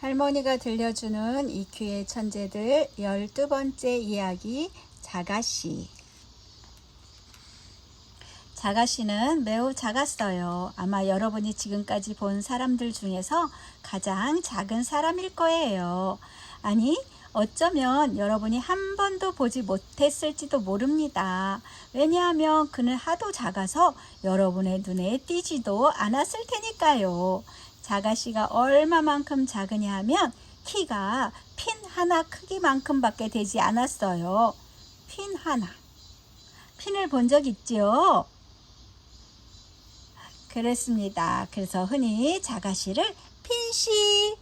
할머니가 들려주는 이큐의 천재들 12번째 이야기 자가씨. 자가씨는 매우 작았어요. 아마 여러분이 지금까지 본 사람들 중에서 가장 작은 사람일 거예요. 아니, 어쩌면 여러분이 한 번도 보지 못했을지도 모릅니다. 왜냐하면 그는 하도 작아서 여러분의 눈에 띄지도 않았을 테니까요. 자가씨가 얼마만큼 작으냐 하면 키가 핀 하나 크기만큼 밖에 되지 않았어요. 핀 하나. 핀을 본 적 있죠? 그렇습니다. 그래서 흔히 자가씨를 핀씨라고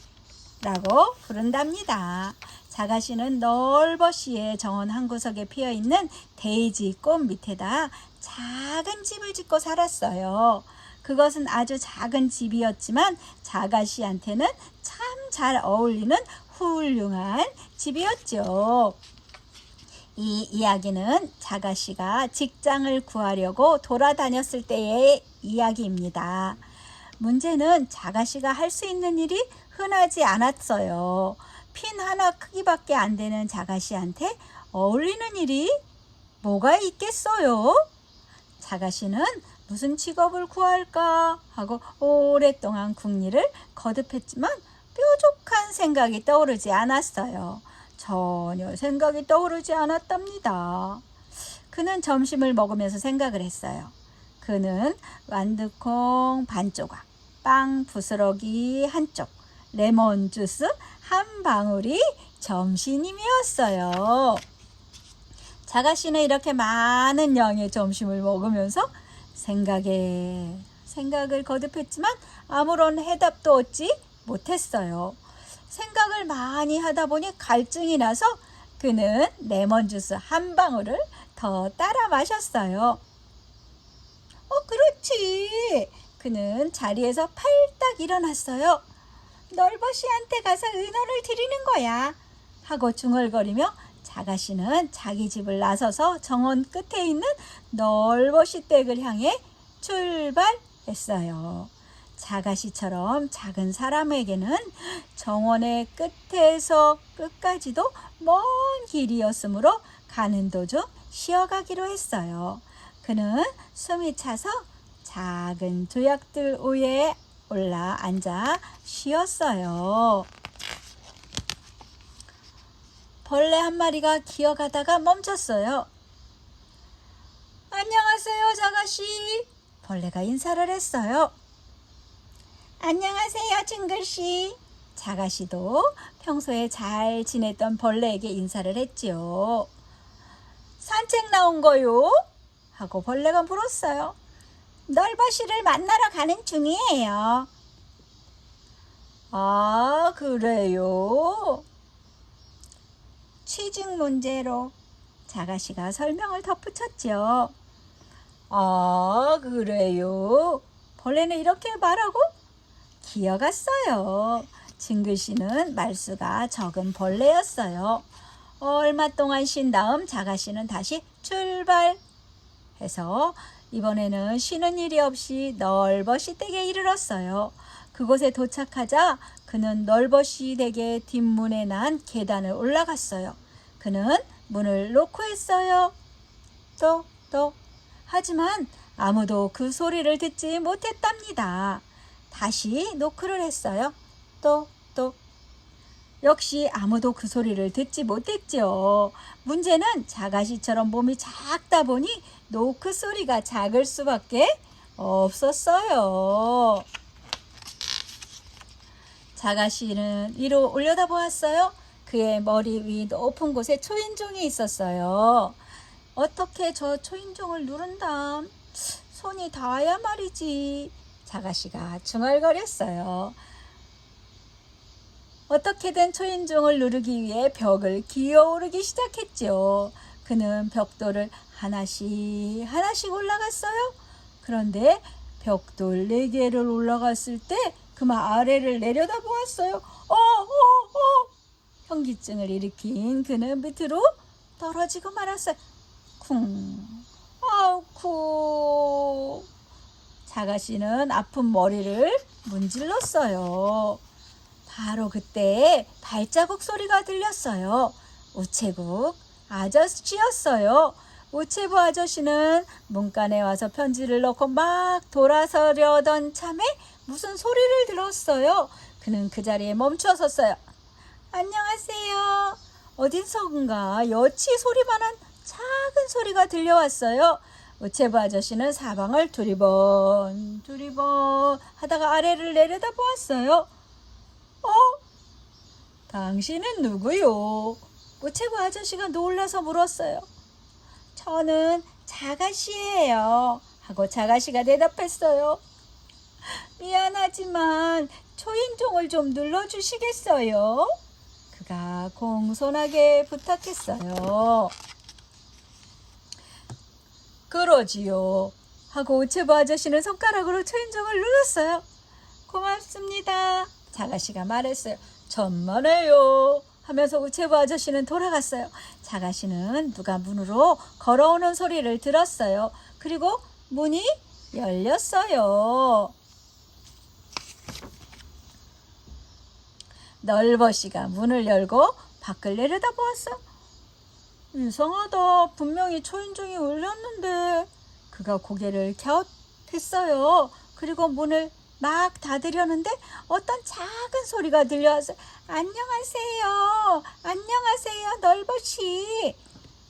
부른답니다. 자가씨는 넓어시의 정원 한 구석에 피어있는 데이지 꽃 밑에다 작은 집을 짓고 살았어요. 그것은 아주 작은 집이었지만 자가씨한테는 참 잘 어울리는 훌륭한 집이었죠. 이 이야기는 자가씨가 직장을 구하려고 돌아다녔을 때의 이야기입니다. 문제는 자가씨가 할 수 있는 일이 흔하지 않았어요. 핀 하나 크기밖에 안 되는 자가씨한테 어울리는 일이 뭐가 있겠어요? 자가씨는 무슨 직업을 구할까 하고 오랫동안 궁리를 거듭했지만 뾰족한 생각이 떠오르지 않았어요. 전혀 생각이 떠오르지 않았답니다. 그는 점심을 먹으면서 생각을 했어요. 그는 완두콩 반 조각, 빵 부스러기 한쪽, 레몬 주스 한 방울이 점심이었어요. 자가씨는 이렇게 많은 양의 점심을 먹으면서 생각을 거듭했지만 아무런 해답도 얻지 못했어요. 생각을 많이 하다 보니 갈증이 나서 그는 레몬 주스 한 방울을 더 따라 마셨어요. 그렇지. 그는 자리에서 팔딱 일어났어요. 널버씨한테 가서 은어를 드리는 거야 하고 중얼거리며 자가씨는 자기 집을 나서서 정원 끝에 있는 널버씨 댁을 향해 출발했어요. 자가씨처럼 작은 사람에게는 정원의 끝에서 끝까지도 먼 길이었으므로 가는 도중 쉬어가기로 했어요. 그는 숨이 차서 작은 조약들 위에 올라 앉아 쉬었어요. 벌레 한 마리가 기어가다가 멈췄어요. 안녕하세요, 자가씨. 벌레가 인사를 했어요. 안녕하세요, 징글씨. 자가씨도 평소에 잘 지냈던 벌레에게 인사를 했지요. 산책 나온 거요? 하고 벌레가 물었어요. 널버씨를 만나러 가는 중이에요. 아, 그래요? 취직 문제로 자가씨가 설명을 덧붙였죠. 아, 그래요? 벌레는 이렇게 말하고 기어갔어요. 징글씨는 말수가 적은 벌레였어요. 얼마 동안 쉰 다음 자가씨는 다시 출발해서 이번에는 쉬는 일이 없이 널버씨 댁에 이르렀어요. 그곳에 도착하자 그는 널버씨 댁의 뒷문에 난 계단을 올라갔어요. 그는 문을 노크했어요. 똑똑. 하지만 아무도 그 소리를 듣지 못했답니다. 다시 노크를 했어요. 똑똑. 역시 아무도 그 소리를 듣지 못했죠. 문제는 자가씨처럼 몸이 작다 보니 노크 소리가 작을 수밖에 없었어요. 자가씨는 위로 올려다보았어요. 그의 머리 위 높은 곳에 초인종이 있었어요. 어떻게 저 초인종을 누른다? 손이 닿아야 말이지. 자가씨가 중얼거렸어요. 어떻게든 초인종을 누르기 위해 벽을 기어오르기 시작했죠. 그는 벽돌을 하나씩 올라갔어요. 그런데 벽돌 4개를 올라갔을 때 그만 아래를 내려다보았어요. 현기증을 일으킨 그는 밑으로 떨어지고 말았어요. 쿵. 아우쿠. 자가씨는 아픈 머리를 문질렀어요. 바로 그때 발자국 소리가 들렸어요. 우체국 아저씨였어요. 우체부 아저씨는 문간에 와서 편지를 넣고 막 돌아서려던 참에 무슨 소리를 들었어요. 그는 그 자리에 멈춰 섰어요. 안녕하세요. 어디선가 여치 소리만한 작은 소리가 들려왔어요. 우체부 아저씨는 사방을 두리번 하다가 아래를 내려다 보았어요. 당신은 누구요? 우체부 아저씨가 놀라서 물었어요. 저는 자가씨예요. 하고 자가씨가 대답했어요. 미안하지만 초인종을 좀 눌러주시겠어요? 그가 공손하게 부탁했어요. 그러지요. 하고 우체부 아저씨는 손가락으로 초인종을 눌렀어요. 고맙습니다. 자가씨가 말했어요. 천만에요. 하면서 우체부 아저씨는 돌아갔어요. 자가씨는 누가 문으로 걸어오는 소리를 들었어요. 그리고 문이 열렸어요. 널버씨가 문을 열고 밖을 내려다보았어요. 이상하다. 분명히 초인종이 울렸는데. 그가 고개를 갸웃했어요. 그리고 문을 막 닫으려는데 어떤 작은 소리가 들려왔어요. 안녕하세요. 안녕하세요. 널버씨.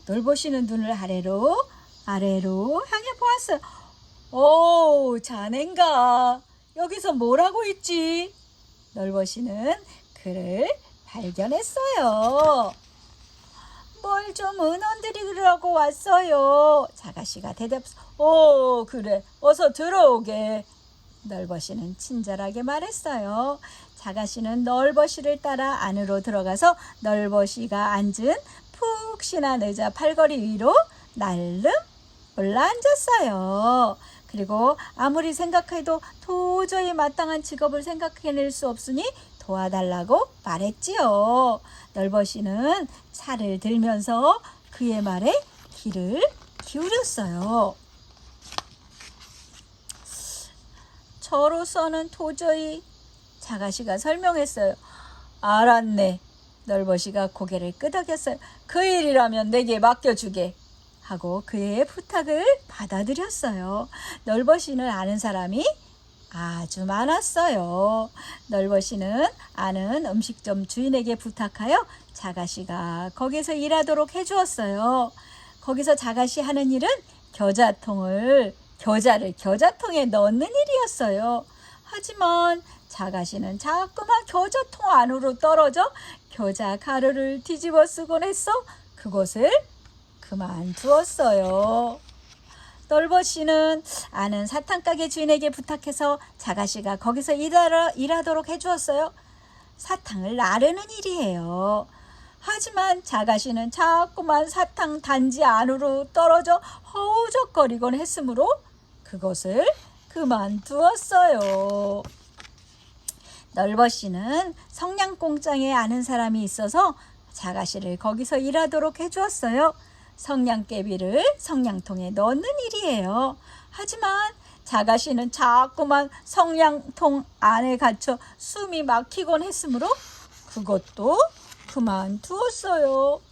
널버씨는 눈을 아래로 향해 보았어요. 오, 자넨가. 여기서 뭘 하고 있지? 널버씨는 그를 발견했어요. 뭘 좀 은원드리려고 왔어요. 자가씨가 대답했어요. 오, 그래. 어서 들어오게. 널버씨는 친절하게 말했어요. 자가씨는 널버씨를 따라 안으로 들어가서 널버씨가 앉은 푹신한 의자 팔걸이 위로 날름 올라앉았어요. 그리고 아무리 생각해도 도저히 마땅한 직업을 생각해낼 수 없으니 도와달라고 말했지요. 널버씨는 살을 들면서 그의 말에 귀를 기울였어요. 저로서는 도저히. 자가씨가 설명했어요. 알았네. 널버씨가 고개를 끄덕였어요. 그 일이라면 내게 맡겨주게. 하고 그의 부탁을 받아들였어요. 널버씨는 아는 사람이 아주 많았어요. 널버씨는 아는 음식점 주인에게 부탁하여 자가씨가 거기서 일하도록 해주었어요. 거기서 자가씨 하는 일은 겨자를 겨자통에 넣는 일이었어요. 하지만 자가씨는 자꾸만 겨자통 안으로 떨어져 겨자 가루를 뒤집어 쓰곤 했어 그곳을 그만두었어요. 널버씨는 아는 사탕가게 주인에게 부탁해서 자가씨가 거기서 일하도록 해주었어요. 사탕을 나르는 일이에요. 하지만 자가씨는 자꾸만 사탕 단지 안으로 떨어져 허우적거리곤 했으므로 그것을 그만두었어요. 널버씨는 성냥공장에 아는 사람이 있어서 자가씨를 거기서 일하도록 해주었어요. 성냥개비를 성냥통에 넣는 일이에요. 하지만 자가씨는 자꾸만 성냥통 안에 갇혀 숨이 막히곤 했으므로 그것도 그만두었어요.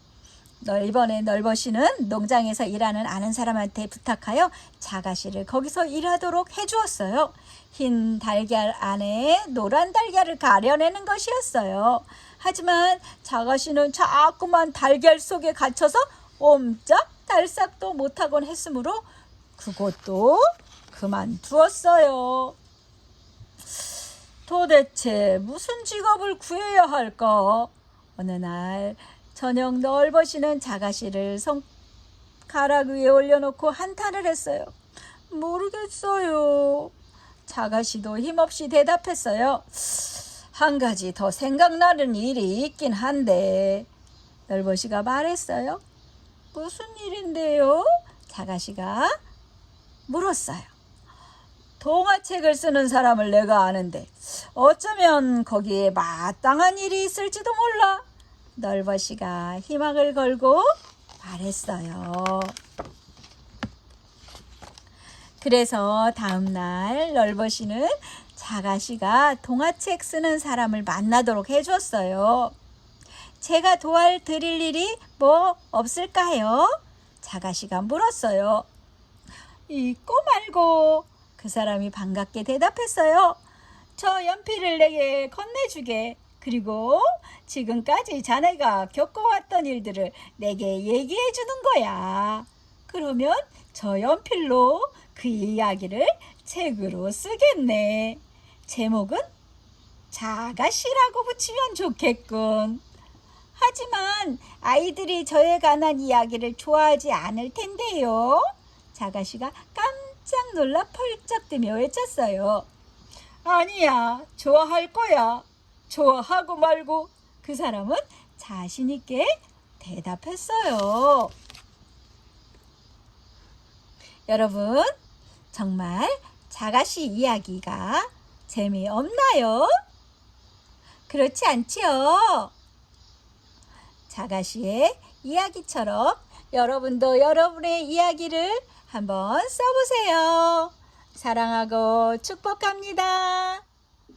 이번에 널버씨는 농장에서 일하는 아는 사람한테 부탁하여 자가씨를 거기서 일하도록 해주었어요. 흰 달걀 안에 노란 달걀을 가려내는 것이었어요. 하지만 자가씨는 자꾸만 달걀 속에 갇혀서 옴짝달싹도 못하곤 했으므로 그것도 그만두었어요. 도대체 무슨 직업을 구해야 할까? 어느 날 저녁 널버씨는 자가씨를 손가락 위에 올려놓고 한탄을 했어요. 모르겠어요. 자가씨도 힘없이 대답했어요. 한 가지 더 생각나는 일이 있긴 한데. 널버씨가 말했어요. 무슨 일인데요? 자가씨가 물었어요. 동화책을 쓰는 사람을 내가 아는데 어쩌면 거기에 마땅한 일이 있을지도 몰라. 널버씨가 희망을 걸고 말했어요. 그래서 다음날 널버씨는 자가씨가 동화책 쓰는 사람을 만나도록 해줬어요. 제가 도와드릴 일이 뭐 없을까요? 자가씨가 물었어요. 있고 말고. 그 사람이 반갑게 대답했어요. 저 연필을 내게 건네주게. 그리고 지금까지 자네가 겪어왔던 일들을 내게 얘기해 주는 거야. 그러면 저 연필로 그 이야기를 책으로 쓰겠네. 제목은 자가씨라고 붙이면 좋겠군. 하지만 아이들이 저에 관한 이야기를 좋아하지 않을 텐데요. 자가씨가 깜짝 놀라 펄쩍 뛰며 외쳤어요. 아니야, 좋아할 거야. 좋아하고 말고. 그 사람은 자신 있게 대답했어요. 여러분, 정말 자가씨 이야기가 재미없나요? 그렇지 않지요? 자가씨의 이야기처럼 여러분도 여러분의 이야기를 한번 써보세요. 사랑하고 축복합니다.